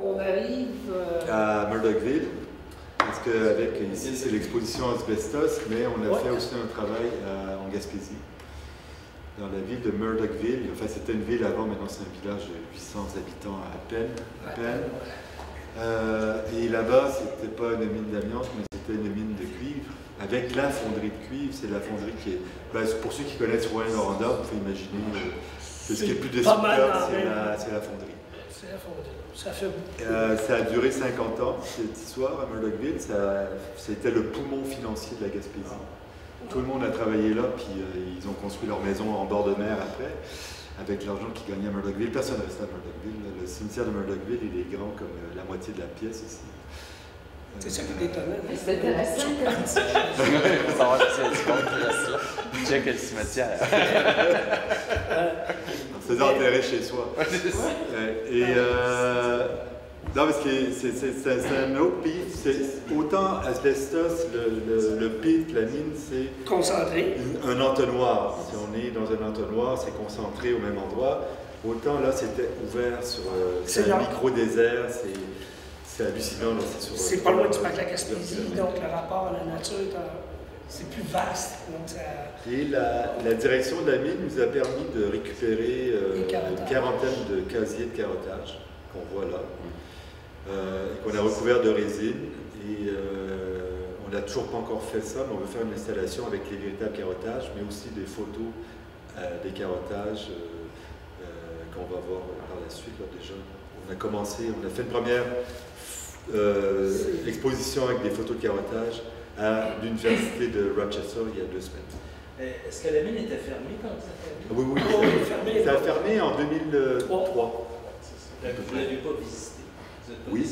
on arrive à Murdochville, parce qu'avec ici c'est l'exposition asbestos, mais on a fait aussi un travail en Gaspésie, dans la ville de Murdochville. Enfin, c'était une ville avant, maintenant c'est un village de 800 habitants à peine. Et là-bas, c'était pas une mine d'amiante, mais c'était une mine de cuivre, avec la fonderie de cuivre. C'est la fonderie qui est... pour ceux qui connaissent Rouyn-Noranda, vous pouvez imaginer que ce qui est le plus destructeur, c'est la fonderie. C'est la fonderie. Ça fait beaucoup. Ça a duré 50 ans, cette histoire à Murdochville. C'était le poumon financier de la Gaspésie. Tout le monde a travaillé là, puis ils ont construit leur maison en bord de mer après, avec l'argent qu'ils gagnaient à Murdochville. Personne ne restait à Murdochville. Le cimetière de Murdochville, il est grand comme la moitié de la pièce ici. C'est ça qui est étonnant. C'est intéressant. Check le cimetière. C'est enterré chez soi. Non, parce que c'est un autre pays. Autant asbestos, le pit, la mine, c'est concentré. Un entonnoir. Si on est dans un entonnoir, c'est concentré au même endroit. Autant là, c'était ouvert sur un micro-désert. C'est hallucinant. C'est pas loin du parc de la Gaspésie, donc le rapport à la nature, c'est plus vaste. Donc ça... Et la direction de la mine nous a permis de récupérer une quarantaine de casiers de carottage qu'on voit là. Qu'on a recouvert de résine et on n'a toujours pas encore fait ça, mais on veut faire une installation avec les véritables carottages, mais aussi des photos des carottages qu'on va voir par la suite. Là, déjà, on a fait une première exposition avec des photos de carottage à l'université de Rochester il y a 2 semaines. Est-ce que la mine était fermée quand ça a fermé? Oui, ça a fermé en 2003. Vous ne l'avez pas visité? Oui.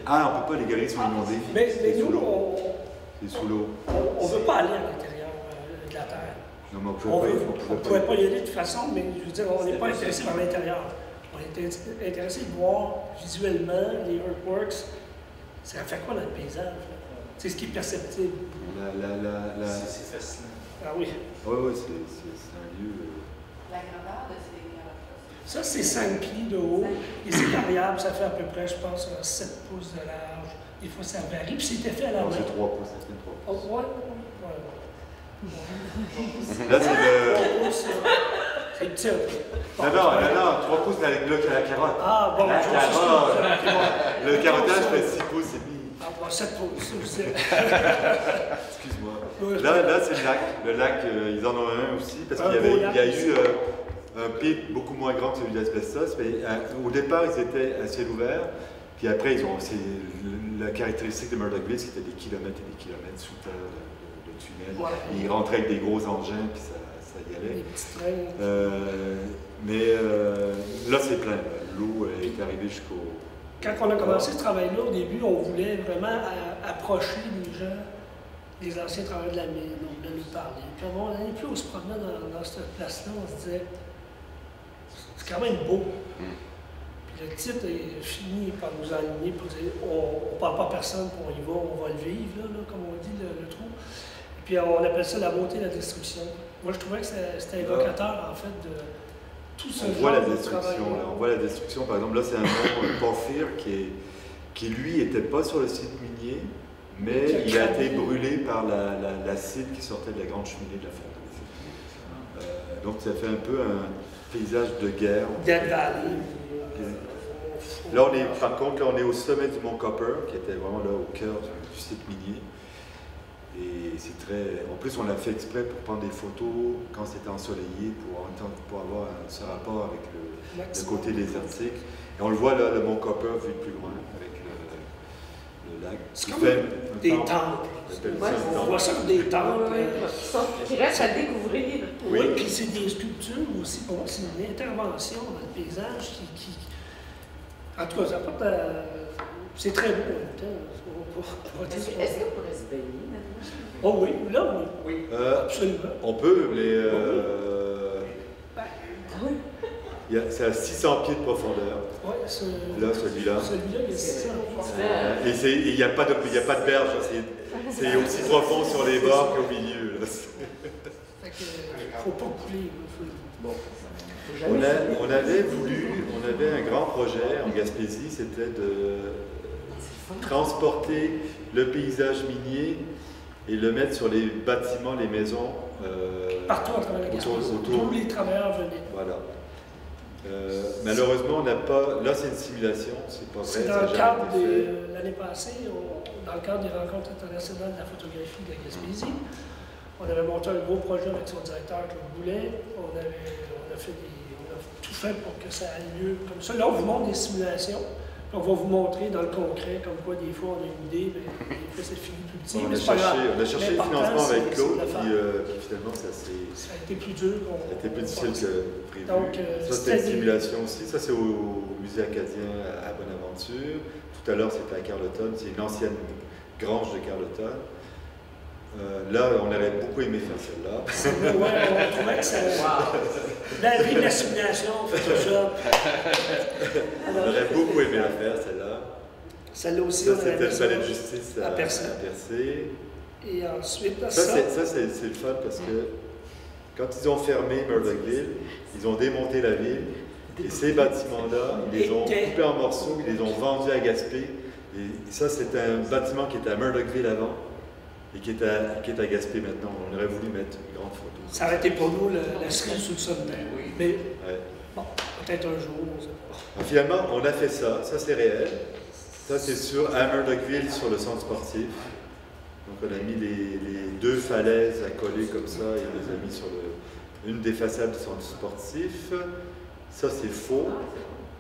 Ah, on ne peut pas, les galeries sont inondées. Mais nous, c'est sous l'eau. On ne veut pas aller à l'intérieur de la Terre. Non, mais On ne pouvait pas y aller de toute façon, mais je veux dire, on n'est pas intéressé par l'intérieur. On est intéressé de voir visuellement les earthworks. Ça fait quoi dans le paysage? C'est ce qui est perceptible. C'est fascinant. Ah oui. Oui, c'est un lieu... La grandeur de ces carottes. Ça, c'est 5 pieds de haut. Et c'est variable, ça fait à peu près, je pense, 7 pouces de large. Des fois, ça varie. Puis c'était fait à la main. C'est 3 pouces, ça fait 3 pouces. Oh, ouais. Là, c'est le... C'est petit. Non, 3 pouces avec la carotte. Ah, bon, la carotte. Le carottage fait 6 pouces et demi. Ah, bon, 7 pouces, ça, je sais. Excuse-moi. Là, c'est le lac. Le lac, ils en ont un aussi, parce qu'il y a eu un pit beaucoup moins grand que celui d'asbestos, mais au départ, ils étaient à ciel ouvert, puis après, la caractéristique de Murdochville, c'était des kilomètres et des kilomètres sous terre de tunnels. Ouais. Ils rentraient avec des gros engins, puis ça y allait. Des petits trains. Mais là, c'est plein. L'eau est arrivée jusqu'au... Quand on a commencé ce travail-là, au début, on voulait vraiment approcher les gens, les anciens travailleurs de la mine, on voulait nous parler. Puis à un moment donné, plus on se promenait dans cette place-là, on se disait, c'est quand même beau. Puis le titre est fini par nous aligner pour dire, on ne parle pas à personne, puis on y va, on va le vivre, là, comme on dit, le trou. Et puis on appelle ça la beauté de la destruction. Moi, je trouvais que c'était évocateur, en fait, de tout ce on voit la destruction, là. On voit la destruction. Par exemple, là, c'est un porphyre qui lui, n'était pas sur le site minier, mais il a été brûlé par l'acide qui sortait de la grande cheminée de la fonderie. Donc, ça fait un peu un paysage de guerre. Dead Valley. Là, par contre, on est au sommet du mont Copper, qui était vraiment là au cœur du site minier. Et c'est très... En plus, on l'a fait exprès pour prendre des photos quand c'était ensoleillé, pour avoir ce rapport avec le côté désertique. Et on le voit là, le mont Copper vu de plus loin, avec le lac. C'est comme des temples. On voit ça comme des temples. Qui restent à découvrir. Oui, puis c'est des sculptures aussi. Pour moi, c'est une intervention dans le paysage qui... En tout cas, ça porte à... C'est très beau en même temps. Est-ce qu'on pourrait se baigner maintenant? Oh oui, là, oui. Absolument. On peut, mais... c'est à 600 pieds de profondeur. Oui, là, celui-là. Celui-là, il y a 600 pieds. Et il n'y a pas de berge. C'est aussi profond sur les bords qu'au milieu. Il ne faut pas foulée. Bon. On avait un grand projet en Gaspésie, c'était de transporter le paysage minier et le mettre sur les bâtiments, les maisons. Partout à travers la Gaspésie. Tous les travailleurs venaient. Voilà. Malheureusement, on n'a pas. Là, c'est une simulation, c'est pas vrai. C'est dans le cadre de l'année passée, dans le cadre des rencontres internationales de la photographie de la Gaspésie. On avait monté un gros projet avec son directeur, Claude Boulet. On a tout fait pour que ça aille mieux comme ça. Là, on vous montre des simulations. On va vous montrer dans le concret comme quoi des fois on a une idée, mais des fois c'est fini plus petit. On a cherché le financement avec Claude, puis finalement ça a été plus dur. Ça a été plus difficile que prévu. Donc, ça c'était une simulation aussi. Ça c'est au musée acadien à Bonaventure. Tout à l'heure c'était à Carleton, c'est une ancienne grange de Carleton. Là, on aurait beaucoup aimé faire celle-là. Oui, on trouvait que ça. La vie de la simulation, Photoshop. On aurait beaucoup aimé la faire, celle-là. Celle-là aussi, ça, c'était le palais de justice à Percé. Et ensuite, ça c'est le fun parce que quand ils ont fermé Murdochville, ils ont démonté la ville. Et ces bâtiments-là, ils les ont coupés en morceaux, ils les ont vendus à Gaspé. Et ça, c'était un bâtiment qui était à Murdochville avant. Et qui est à Gaspé maintenant. On aurait voulu mettre une grande photo. Ça aurait été pour nous la cerise sous le sommet. Oui. Mais bon, peut-être un jour, on ne sait pas. Finalement, on a fait ça. Ça, c'est réel. Ça, c'est à Murdochville, sur le centre sportif. Donc, on a mis les deux falaises à coller comme ça et on les a mis sur une des façades du centre sportif. Ça, c'est faux.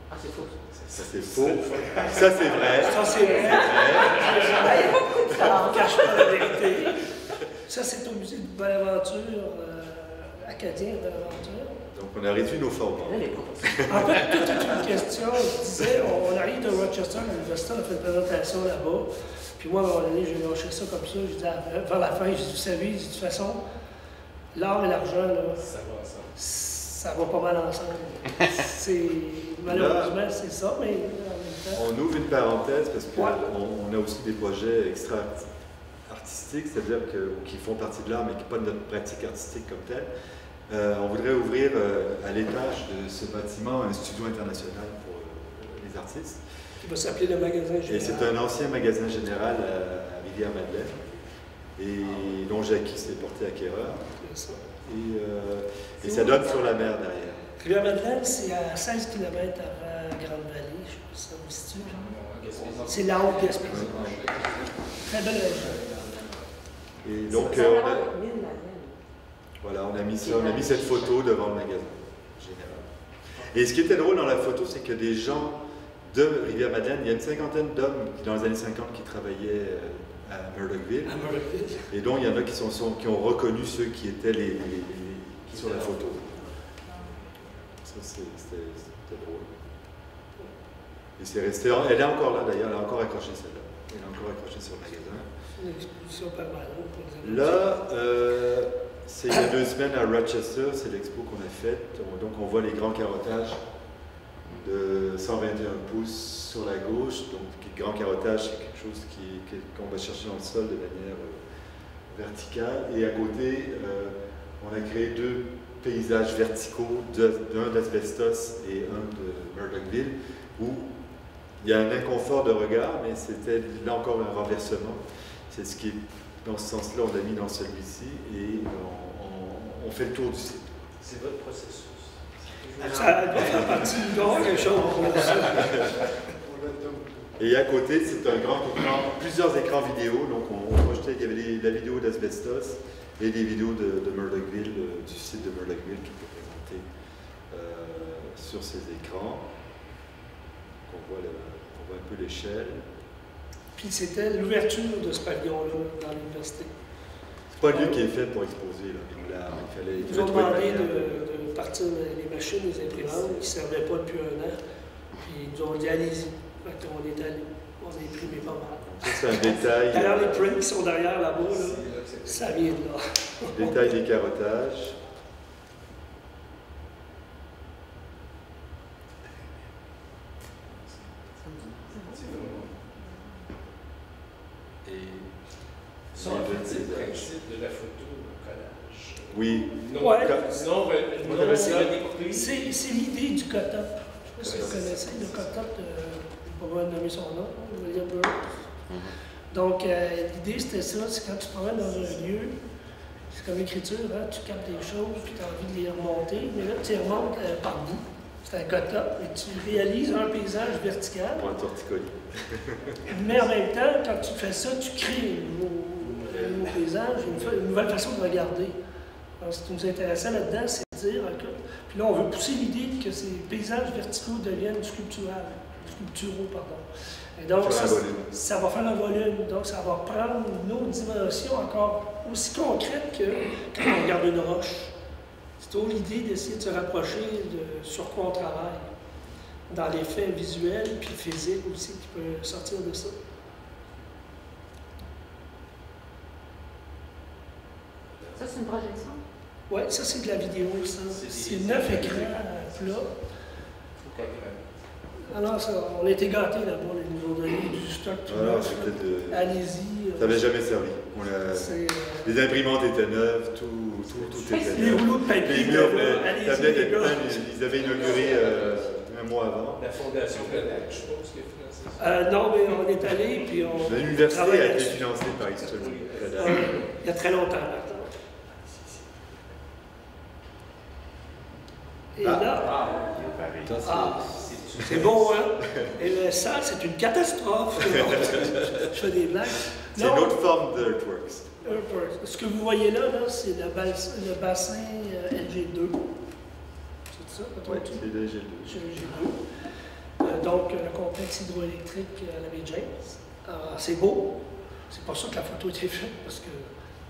Ah, c'est faux. Ça, c'est faux. Ça, c'est vrai. Ça, c'est vrai. Il y a beaucoup de ça. On ne cache pas la vérité. Ça, c'est au musée de Bonaventure, acadien de Bonaventure. Donc, on a réduit nos formats. En fait, toute une question. Je disais, on arrive de Rochester, à l'université, on a fait une présentation là-bas. Puis moi, à un moment donné, j'ai lâché ça comme ça. Je dis, vers la fin, je dis, vous savez, de toute façon, l'art et l'argent, là, ça va pas mal ensemble. Malheureusement, c'est ça, mais en même temps. On ouvre une parenthèse parce qu'on a aussi des projets extra-artistiques, c'est-à-dire qui font partie de l'art, mais qui n'ont pas de notre pratique artistique comme telle. On voudrait ouvrir à l'étage de ce bâtiment un studio international pour les artistes. Qui va s'appeler le magasin général. Et c'est un ancien magasin général à Rivière-Madeleine, et dont Jackie s'est porté acquéreur. Et ça donne sur la mer derrière. Rivière-Madeleine, c'est à 16 km avant Grande-Vallée, je pense, ça vous situe. C'est la haute Gaspésie. Très belle région. Et donc, on a mis ça, on a mis cette photo devant le magasin général. Et ce qui était drôle dans la photo, c'est que des gens de Rivière-Madeleine, il y a une cinquantaine d'hommes dans les années 50 qui travaillaient à Murdochville. Et donc, il y en a qui ont reconnu ceux qui étaient sur la photo. Ça, c'était drôle. Et c'est resté. Elle est encore là d'ailleurs, elle est encore accrochée celle-là. Elle est encore accrochée sur le magasin. Une exposition permanente pour les là, c'est il y a 2 semaines à Rochester, c'est l'expo qu'on a faite. Donc on voit les grands carottages de 121 pouces sur la gauche. Donc le grand carottage, c'est quelque chose qu'on va chercher dans le sol de manière verticale. Et à côté, on a créé 2 paysages verticaux, un d'Asbestos et un de Murdochville, où il y a un inconfort de regard, mais c'était là encore un renversement. C'est ce qui est, dans ce sens-là, on l'a mis dans celui-ci et on fait le tour du site. C'est votre processus. Ça doit faire partie de quelque chose pour ça. Et à côté, c'est un grand écran, plusieurs écrans vidéo. Donc on projetait, il y avait la vidéo d'Asbestos et des vidéos de Murdochville, du site de Murdochville qui étaient présentées sur ces écrans. Donc on voit un peu l'échelle. Puis c'était l'ouverture de ce pavillon-là dans l'université. C'est pas un lieu qui est fait pour exposer. Là. Ils nous ont demandé de partir les machines, les imprimantes qui ne servaient pas depuis 1 an. Puis ils nous ont dit allez-y. On est allé. On a imprimé pas mal. Ça, c'est un détail. D'ailleurs, les prints qui sont derrière là-bas, là, ça vient de là. Détail des carottages. Ça, en fait, c'est le principe de la photo au collage. Oui. Non, Ouais. Sinon, C'est l'idée du cut-up. Je ne sais pas si vous connaissez le cut-up, je ne vais pas nommer son nom, William Burroughs. Donc, l'idée, c'était ça, c'est quand tu te promènes dans un lieu, c'est comme l'écriture, hein, tu captes des choses, puis tu as envie de les remonter, mais là, tu les remontes par bout. C'est un cut-up, et tu réalises un paysage vertical. Pour un torticolis. Mais en même temps, quand tu fais ça, tu crées un nouveau paysage, une nouvelle façon de regarder. Alors, ce qui nous intéressait là-dedans, c'est de dire, puis là, on veut pousser l'idée que ces paysages verticaux deviennent sculpturaux, pardon. Et donc, ça va faire un volume, donc ça va prendre une autre dimension encore aussi concrète que quand on regarde une roche. C'est toujours l'idée d'essayer de se rapprocher de sur quoi on travaille, dans l'effet visuel puis physique aussi qui peut sortir de ça. Ça, c'est une projection? Oui, ça c'est de la vidéo, ça. C'est 9 écrans plats. Alors, ça, on a été gâtés là-bas, ils nous ont donné du stock. Allez-y. Ça n'avait jamais servi. Les imprimantes étaient neuves, tout était les rouleaux de papier. Les murs, ils avaient inauguré un mois avant. La fondation Kodak, je pense, qui a financé ça. Non, mais on est allé, puis on. L'université a été financée par Easton. Il y a très longtemps maintenant. Et là. C'est bon, hein? Et ça, c'est une catastrophe. Je fais des blagues. C'est une autre forme d'Earthworks. Ce que vous voyez là, c'est le bassin LG2. C'est ça? Oui, c'est le LG2. Donc, le complexe hydroélectrique à la baie James. C'est beau. C'est pour ça que la photo a été faite, parce que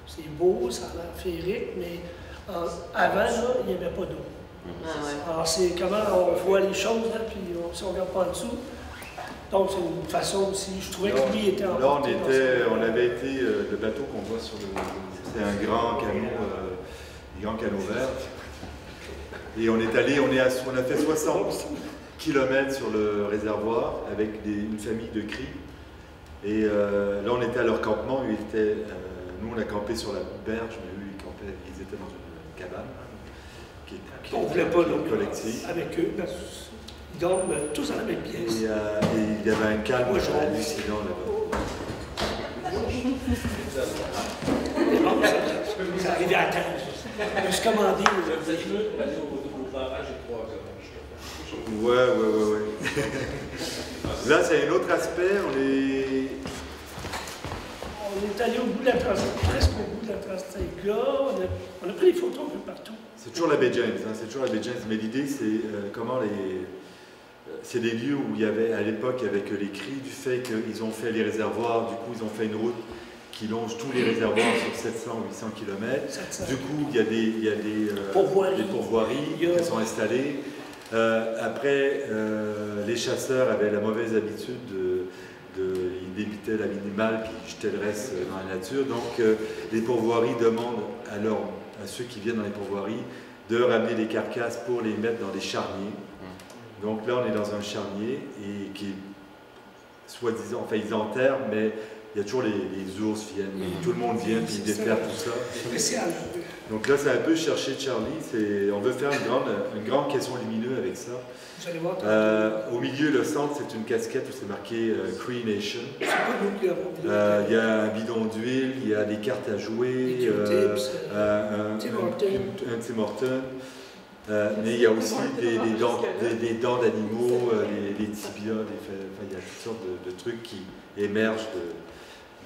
c'est beau, ça a l'air féerique, mais avant, là, il n'y avait pas d'eau. Alors, c'est comment on voit les choses, là, puis si on ne regarde pas en dessous. Donc, c'est une façon aussi. Je trouvais que lui était en là, on avait été, le bateau qu'on voit sur le. C'est un grand canot vert. Et on est allé, on a fait 60 km sur le réservoir avec une famille de cris. Et là, on était à leur campement. Nous, on a campé sur la berge, mais eux, ils étaient dans une cabane. On ne voulait pas collectif avec eux, parce qu'ils dorment tous dans la même pièce. Et il y avait un calme hallucinant là-bas. Ça arrivait à temps. Je me suis commandé. Ouais. Là, c'est un autre aspect. On est allé au bout de la presque au bout de la Trastevere. On a pris des photos un peu partout. C'est toujours la baie James, c'est toujours la baie James, mais l'idée c'est comment c'est des lieux où il y avait, à l'époque, avec les cris, du fait qu'ils ont fait les réservoirs, du coup ils ont fait une route qui longe tous les réservoirs sur 700-800 km. Du coup, il y a des pourvoiries qui sont installées. Après, les chasseurs avaient la mauvaise habitude ils débitaient la minimale puis ils jetaient le reste dans la nature. Donc, les pourvoiries demandent à ceux qui viennent dans les pourvoiries de ramener les carcasses pour les mettre dans des charniers. Donc là, on est dans un charnier et qui, soi-disant, enfin ils enterrent, mais il y a toujours les ours viennent, tout le monde vient puis ils déterrent tout ça. Spécial. Donc là, c'est un peu chercher Charlie. On veut faire une grande caisson lumineuse avec ça. Vous allez voir. Au milieu, le centre, c'est une casquette où c'est marqué Cree Nation. C'est pas nous qui avons vu. Il y a un bidon d'huile, il y a des cartes à jouer, un Tim Hortons. Mais il y a aussi des dents d'animaux, des tibias, il y a toutes sortes de trucs qui émergent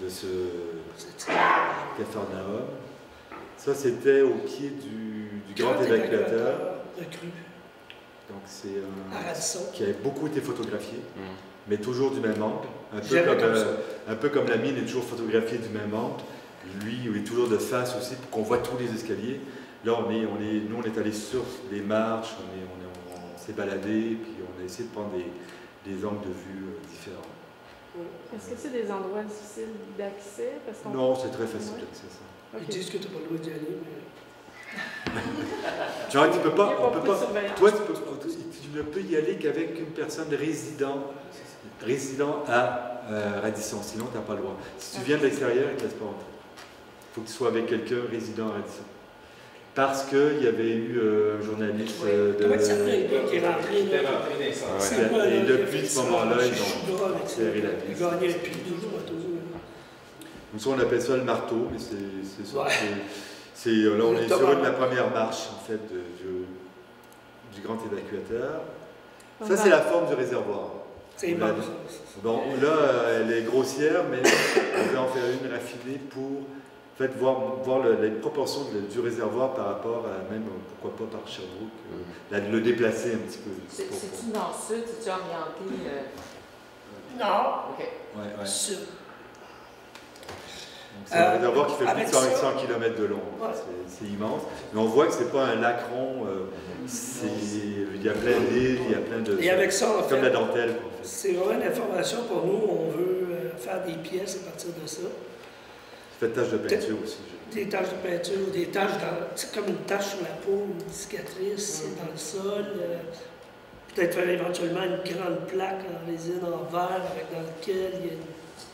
de ce Capharnaüm. Ça, c'était au pied du grand évacuateur. Donc c'est qui avait beaucoup été photographié, mais toujours du même angle. Un peu comme la mine est toujours photographiée du même angle. Lui, il est toujours de face aussi pour qu'on voit tous les escaliers. Là, nous, on est allé sur des marches, on s'est baladé, puis on a essayé de prendre des angles de vue différents. Est-ce que c'est des endroits difficiles d'accès? Non, c'est très facile d'accès, ça. Ils disent que tu n'as pas le droit d'y aller, mais... Genre, tu peux pas, toi, tu ne peux y aller qu'avec une personne résident à Radisson, sinon tu n'as pas le droit. Si tu viens de l'extérieur, ils ne te laissent pas rentrer. Il faut que tu sois avec quelqu'un résident à Radisson. parce qu'il y avait eu un journaliste Comment ça s'appelle, le gars qui est rentré? Il était rentré dans les centres. Et depuis ce moment-là, ils ont serré la vis. Il gagnait un prix toujours. Nous, on appelle ça le marteau, mais c'est ça. Ouais. Là, on est sur la première marche, en fait, du grand évacuateur. Ça, c'est la forme du réservoir. C'est immense. Bon, là, elle est grossière, mais on va en faire une raffinée pour en fait, voir les proportions du réservoir par rapport à même, pourquoi pas par Sherbrooke, le déplacer un petit peu. C'est-tu dans le sud? C'est-tu orienté? Non. OK. Ouais. Sud. C'est un réservoir qui fait plus de 100 ça, km de long. Ouais. C'est immense. Mais on voit que c'est pas un lac rond. Il y a plein d'îles, il y a plein de... Et avec ça, en fait, comme la dentelle. En fait. C'est vraiment une information pour nous. On veut faire des pièces à partir de ça. Faites taches de peinture aussi. Des taches de peinture, des taches c'est comme une tache sur la peau, une cicatrice dans le sol. Peut-être faire éventuellement une grande plaque en résine en verre dans laquelle il y a une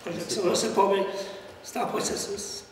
projection. Je ne sais pas, mais c'est en processus.